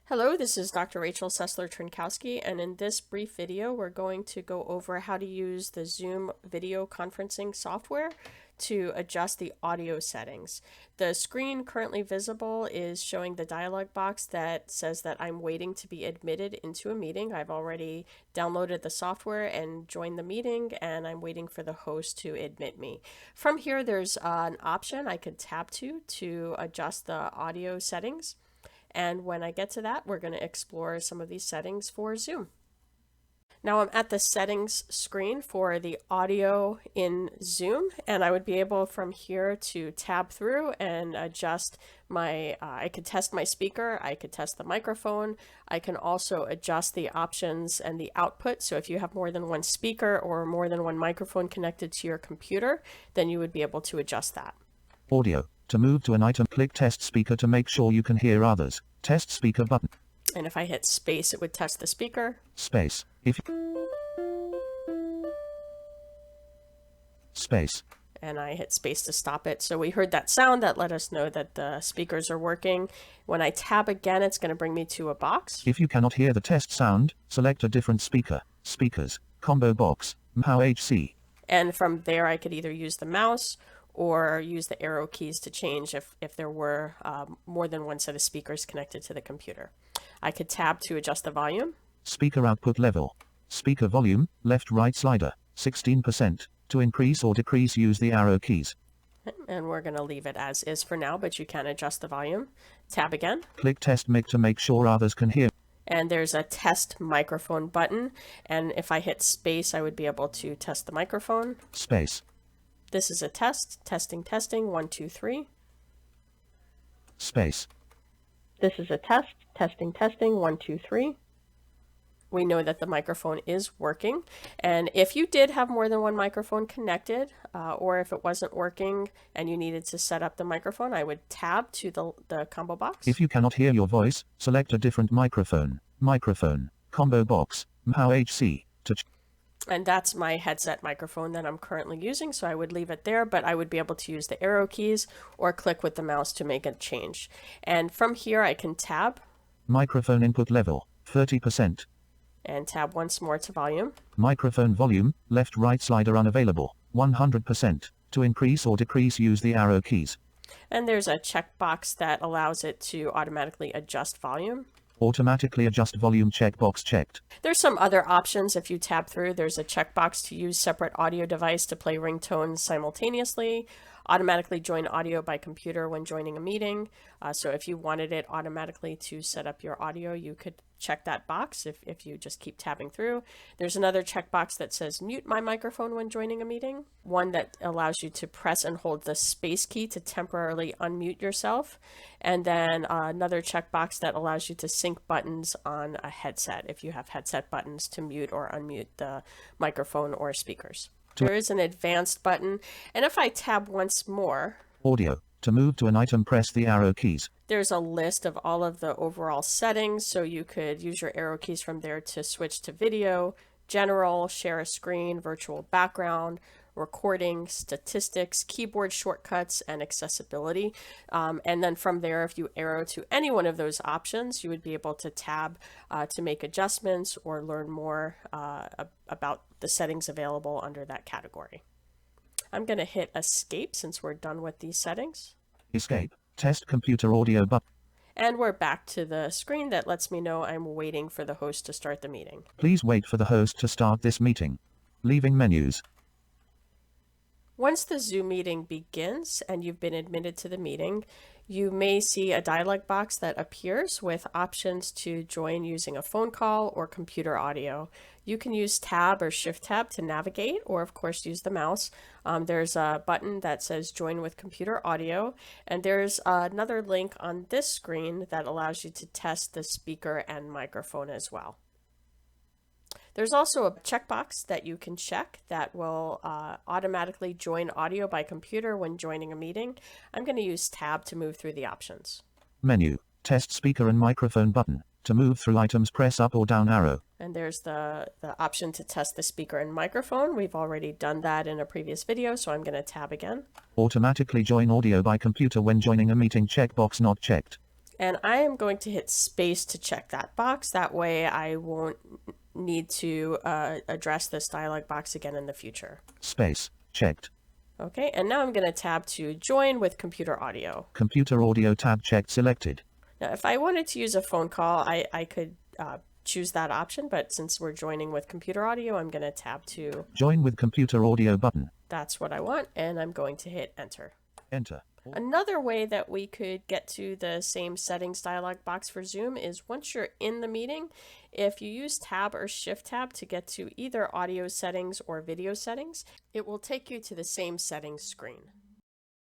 Hello, this is Dr. Rachel Sessler-Trinkowski, and in this brief video, we're going to go over how to use the Zoom video conferencing software to adjust the audio settings. The screen currently visible is showing the dialog box that says that I'm waiting to be admitted into a meeting. I've already downloaded the software and joined the meeting, and I'm waiting for the host to admit me. From here, there's an option I could tap to adjust the audio settings. And when I get to that, we're going to explore some of these settings for Zoom. Now I'm at the settings screen for the audio in Zoom, and I would be able from here to tab through and adjust I could test my speaker, I could test the microphone, I can also adjust the options and the output. So if you have more than one speaker or more than one microphone connected to your computer, then you would be able to adjust that. Audio. To move to an item, click Test Speaker to make sure you can hear others. Test Speaker button. And if I hit space, it would test the speaker. Space. Space. And I hit space to stop it. So we heard that sound that let us know that the speakers are working. When I tab again, it's going to bring me to a box. If you cannot hear the test sound, select a different speaker. Speakers. Combo box. MHC. And from there, I could either use the mouse or use the arrow keys to change if there were more than one set of speakers connected to the computer. I could tab to adjust the volume. Speaker output level. Speaker volume, left-right slider, 16%. To increase or decrease, use the arrow keys. And we're going to leave it as is for now, but you can adjust the volume. Tab again. Click Test Mic to make sure others can hear. And there's a test microphone button. And if I hit space, I would be able to test the microphone. Space. This is a test. Testing, 1, 2, 3. Space. This is a test. Testing, 1, 2, 3. We know that the microphone is working. And if you did have more than one microphone connected, or if it wasn't working and you needed to set up the microphone, I would tab to the combo box. If you cannot hear your voice, select a different microphone. Microphone. Combo box. MHC. And that's my headset microphone that I'm currently using, so I would leave it there, but I would be able to use the arrow keys or click with the mouse to make a change. And from here, I can tab. Microphone input level, 30%. And tab once more to volume. Microphone volume, left-right slider unavailable, 100%. To increase or decrease, use the arrow keys. And there's a checkbox that allows it to automatically adjust volume. Automatically adjust volume checkbox checked. There's some other options if you tab through. There's a checkbox to use separate audio device to play ringtones simultaneously. Automatically join audio by computer when joining a meeting. So if you wanted it automatically to set up your audio, you could check that box if you just keep tabbing through. There's another checkbox that says mute my microphone when joining a meeting. One that allows you to press and hold the space key to temporarily unmute yourself. And then another checkbox that allows you to sync buttons on a headset if you have headset buttons to mute or unmute the microphone or speakers. There is an advanced button, and if I tab once more, audio. To move to an item, press the arrow keys. There's a list of all of the overall settings, so you could use your arrow keys from there to switch to video, general, share a screen, virtual background, recording, statistics, keyboard shortcuts, and accessibility. And then from there, if you arrow to any one of those options, you would be able to tab to make adjustments or learn more about the settings available under that category. I'm going to hit escape since we're done with these settings. Escape. Test computer audio button. And we're back to the screen that lets me know I'm waiting for the host to start the meeting. Please wait for the host to start this meeting. Leaving menus. Once the Zoom meeting begins and you've been admitted to the meeting, you may see a dialog box that appears with options to join using a phone call or computer audio. You can use tab or shift tab to navigate, or of course use the mouse. There's a button that says join with computer audio, and there's another link on this screen that allows you to test the speaker and microphone as well. There's also a checkbox that you can check that will automatically join audio by computer when joining a meeting. I'm going to use tab to move through the options. Menu. Test speaker and microphone button. To move through items, press up or down arrow. And there's the option to test the speaker and microphone. We've already done that in a previous video, so I'm going to tab again. Automatically join audio by computer when joining a meeting, checkbox not checked. And I am going to hit space to check that box. That way I won't need to address this dialog box again in the future. Space. Checked. Okay, and now I'm going to tab to join with computer audio. Computer audio tab checked selected. Now, if I wanted to use a phone call, I could choose that option, but since we're joining with computer audio, I'm going to tab to Join with computer audio button. that's what I want, and I'm going to hit enter. Enter. Another way that we could get to the same settings dialog box for Zoom is once you're in the meeting, if you use tab or shift tab to get to either audio settings or video settings, it will take you to the same settings screen.